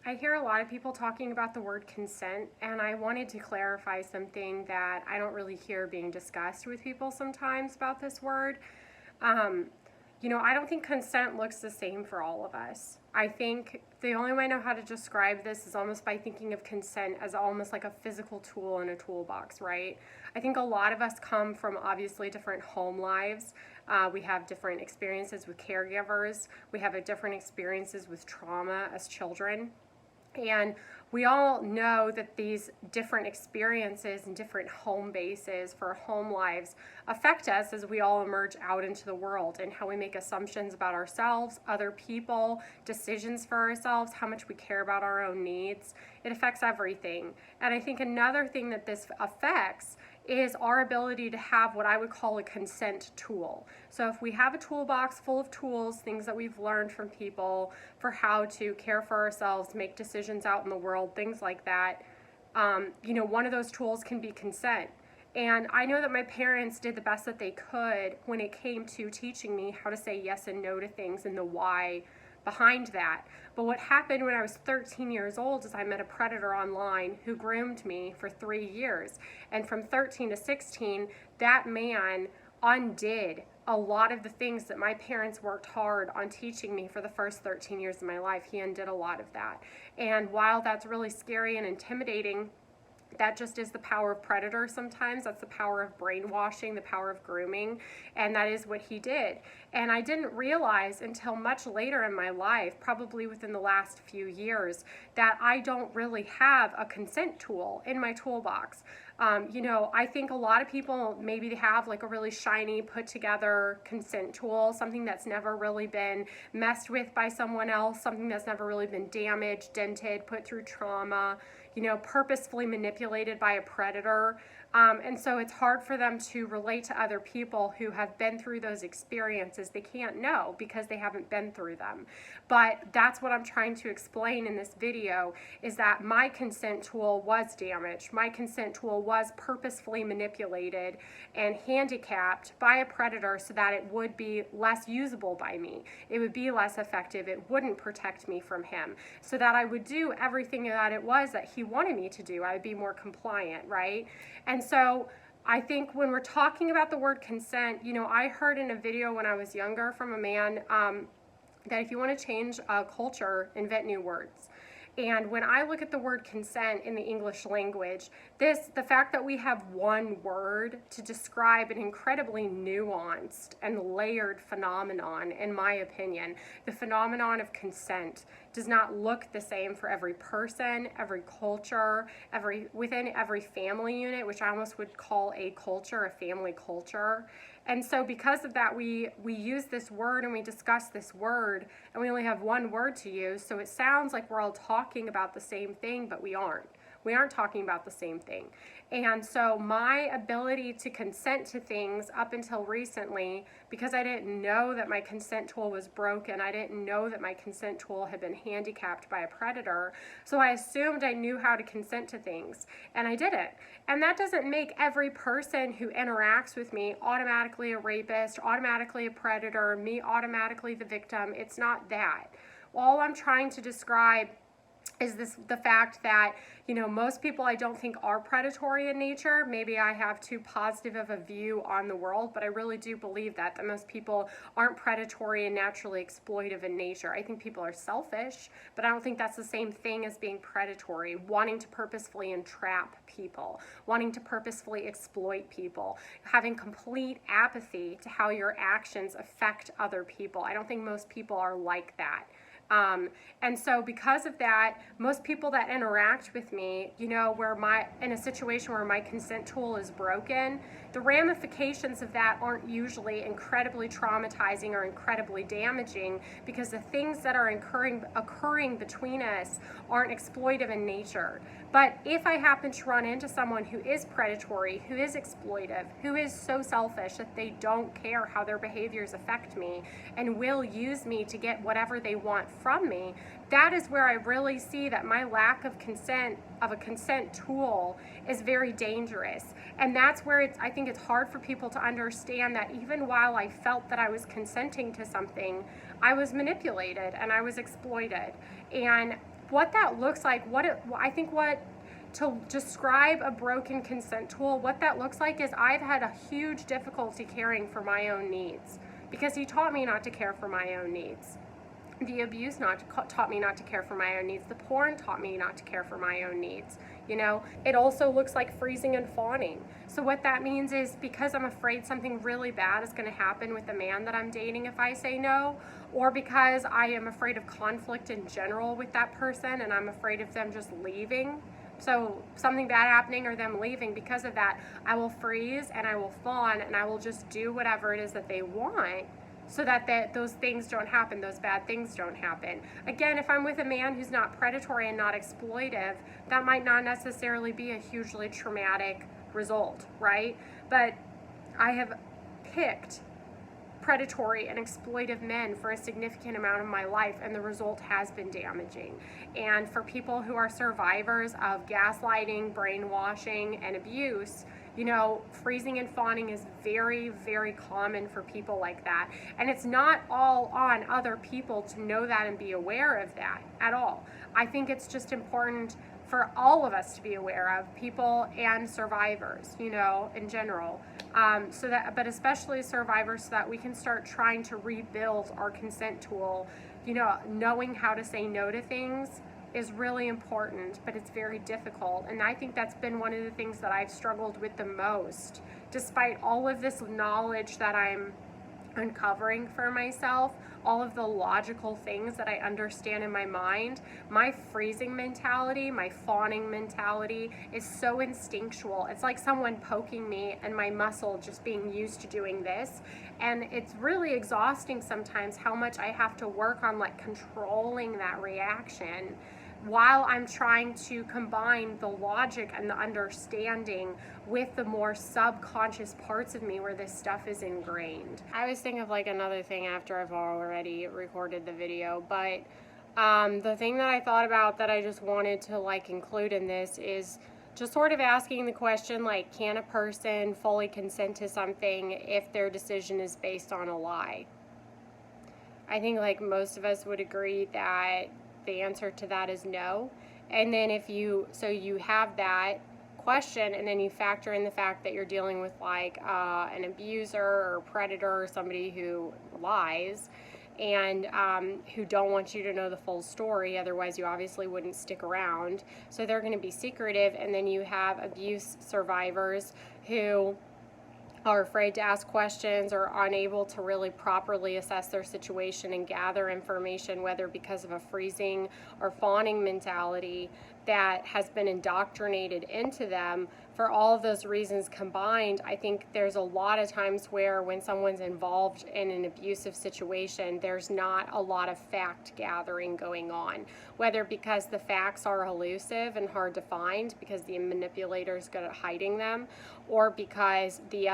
I hear a lot of people talking about the word consent, and I wanted to clarify something that I don't really hear being discussed with people sometimes about this word. Um, I don't think consent looks the same for all of us. I think the only way I know how to describe this is almost by thinking of consent as almost like a physical tool in a toolbox, right? I think a lot of us come from obviously different home lives. We have different experiences with caregivers. We have a different experiences with trauma as children. And we all know that these different experiences and different home bases for home lives affect us as we all emerge out into the world and how we make assumptions about ourselves, other people, decisions for ourselves, how much we care about our own needs. It affects everything. And I think another thing that this affects is our ability to have what I would call a consent tool. So if we have a toolbox full of tools, things that we've learned from people for how to care for ourselves, make decisions out in the world, things like that, one of those tools can be consent. And I know that my parents did the best that they could when it came to teaching me how to say yes and no to things and the why behind that. But what happened when I was 13 years old is I met a predator online who groomed me for 3 years. And from 13 to 16, that man undid a lot of the things that my parents worked hard on teaching me for the first 13 years of my life. He undid a lot of that. And while that's really scary and intimidating, that just is the power of predators sometimes. That's the power of brainwashing, the power of grooming, and that is what he did. And I didn't realize until much later in my life, probably within the last few years, that I don't really have a consent tool in my toolbox. I think a lot of people maybe have like a really shiny, put together consent tool, something that's never really been messed with by someone else, something that's never really been damaged, dented, put through trauma, purposefully manipulated by a predator. And so it's hard for them to relate to other people who have been through those experiences. They can't know because they haven't been through them. But that's what I'm trying to explain in this video, is that my consent tool was damaged. My consent tool was purposefully manipulated and handicapped by a predator so that it would be less usable by me. It would be less effective. It wouldn't protect me from him, so that I would do everything that it was that he wanted me to do. I would be more compliant, right? And so I think when we're talking about the word consent, I heard in a video when I was younger from a man that if you want to change a culture, invent new words. And when I look at the word consent in the English language, the fact that we have one word to describe an incredibly nuanced and layered phenomenon, in my opinion, the phenomenon of consent does not look the same for every person, every culture, within every family unit, which I almost would call a culture, a family culture. And so because of that, we use this word and we discuss this word, and we only have one word to use, so it sounds like we're all talking about the same thing, but we aren't. We aren't talking about the same thing. And so my ability to consent to things up until recently, because I didn't know that my consent tool was broken, I didn't know that my consent tool had been handicapped by a predator, so I assumed I knew how to consent to things, and I didn't. And that doesn't make every person who interacts with me automatically a rapist, automatically a predator, me automatically the victim. It's not that. All I'm trying to describe is the fact that, most people I don't think are predatory in nature. Maybe I have too positive of a view on the world, but I really do believe that most people aren't predatory and naturally exploitive in nature. I think people are selfish, but I don't think that's the same thing as being predatory, wanting to purposefully entrap people, wanting to purposefully exploit people, having complete apathy to how your actions affect other people. I don't think most people are like that. And so because of that, most people that interact with me, in a situation where my consent tool is broken, the ramifications of that aren't usually incredibly traumatizing or incredibly damaging, because the things that are occurring between us aren't exploitive in nature. But if I happen to run into someone who is predatory, who is exploitive, who is so selfish that they don't care how their behaviors affect me and will use me to get whatever they want from me, that is where I really see that my lack of consent, of a consent tool, is very dangerous. And that's where I think it's hard for people to understand that even while I felt that I was consenting to something, I was manipulated and I was exploited. And what that looks like, I think what to describe a broken consent tool, what that looks like is I've had a huge difficulty caring for my own needs because he taught me not to care for my own needs. The abuse taught me not to care for my own needs. The porn taught me not to care for my own needs. You know, it also looks like freezing and fawning. So what that means is because I'm afraid something really bad is going to happen with the man that I'm dating if I say no, or because I am afraid of conflict in general with that person and I'm afraid of them just leaving. So something bad happening or them leaving, because of that, I will freeze and I will fawn and I will just do whatever it is that they want so that those things don't happen, those bad things don't happen. Again, if I'm with a man who's not predatory and not exploitive, that might not necessarily be a hugely traumatic result, right? But I have picked predatory and exploitive men for a significant amount of my life, and the result has been damaging. And for people who are survivors of gaslighting, brainwashing, and abuse, you know, freezing and fawning is very, very common for people like that. And it's not all on other people to know that and be aware of that at all. I think it's just important for all of us to be aware of, people and survivors, you know, in general. But especially survivors, so that we can start trying to rebuild our consent tool. You know, knowing how to say no to things is really important, but it's very difficult. And I think that's been one of the things that I've struggled with the most, despite all of this knowledge that I'm uncovering for myself, all of the logical things that I understand in my mind. My freezing mentality, my fawning mentality is so instinctual. It's like someone poking me and my muscle just being used to doing this. And it's really exhausting sometimes how much I have to work on like controlling that reaction while I'm trying to combine the logic and the understanding with the more subconscious parts of me where this stuff is ingrained. I was thinking of like another thing after I've already recorded the video, but the thing that I thought about that I just wanted to like include in this is just sort of asking the question, like, can a person fully consent to something if their decision is based on a lie? I think like most of us would agree that the answer to that is no. And then you have that question, and then you factor in the fact that you're dealing with like an abuser or predator or somebody who lies and who don't want you to know the full story, otherwise you obviously wouldn't stick around. So they're going to be secretive. And then you have abuse survivors who are afraid to ask questions or unable to really properly assess their situation and gather information, whether because of a freezing or fawning mentality that has been indoctrinated into them. For all of those reasons combined, I think there's a lot of times where when someone's involved in an abusive situation, there's not a lot of fact gathering going on, whether because the facts are elusive and hard to find because the manipulator's good at hiding them, or because the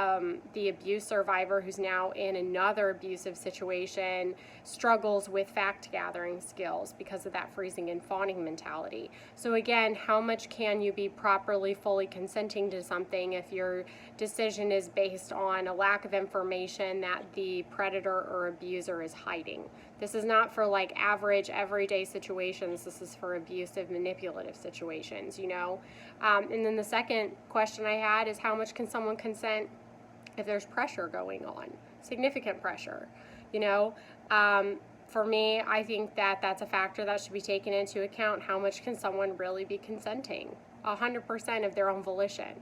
abuse survivor who's now in another abusive situation struggles with fact gathering skills because of that freezing and fawning mentality. So again, how much can you be properly, fully consenting to something if your decision is based on a lack of information that the predator or abuser is hiding? This is not for like average everyday situations. This is for abusive, manipulative situations, you know? And then the second question I had is, how much can someone consent if there's pressure going on, significant pressure, you know? For me, I think that that's a factor that should be taken into account. How much can someone really be consenting? 100% of their own volition,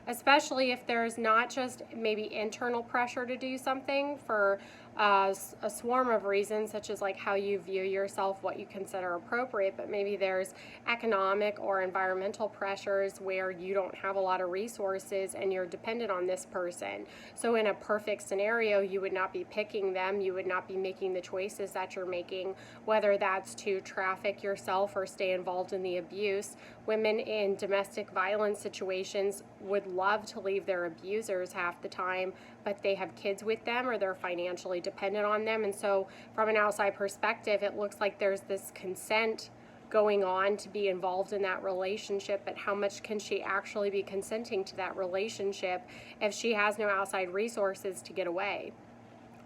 especially if there's not just maybe internal pressure to do something for a swarm of reasons, such as like how you view yourself, what you consider appropriate, but maybe there's economic or environmental pressures where you don't have a lot of resources and you're dependent on this person. So in a perfect scenario, you would not be picking them, you would not be making the choices that you're making, whether that's to traffic yourself or stay involved in the abuse. Women in domestic violence situations would love to leave their abusers half the time, but they have kids with them or they're financially dependent on them. And so from an outside perspective, it looks like there's this consent going on to be involved in that relationship, but how much can she actually be consenting to that relationship if she has no outside resources to get away?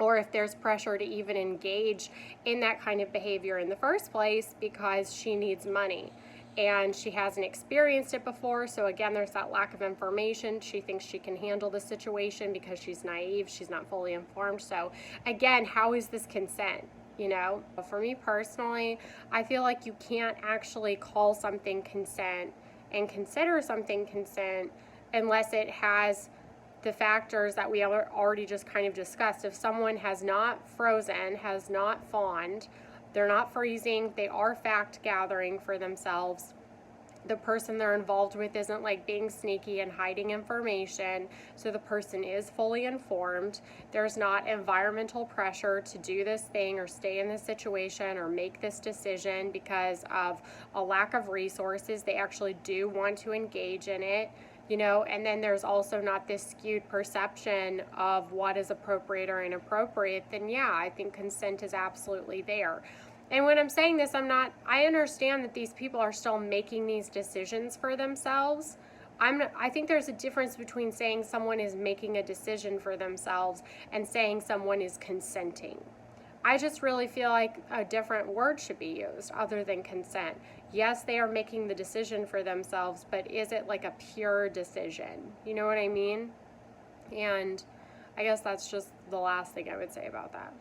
or if there's pressure to even engage in that kind of behavior in the first place because she needs money and she hasn't experienced it before. So again, there's that lack of information. She thinks she can handle the situation because she's naive, she's not fully informed. So again, how is this consent? You know, for me personally, I feel like you can't actually call something consent and consider something consent unless it has the factors that we already just kind of discussed. If someone has not frozen, has not fawned, they're not freezing, they are fact gathering for themselves, the person they're involved with isn't like being sneaky and hiding information, so the person is fully informed, there's not environmental pressure to do this thing or stay in this situation or make this decision because of a lack of resources, they actually do want to engage in it, you know, and then there's also not this skewed perception of what is appropriate or inappropriate, then yeah, I think consent is absolutely there. And when I'm saying this, I understand that these people are still making these decisions for themselves. I think there's a difference between saying someone is making a decision for themselves and saying someone is consenting. I just really feel like a different word should be used other than consent. Yes, they are making the decision for themselves, but is it like a pure decision? You know what I mean? And I guess that's just the last thing I would say about that.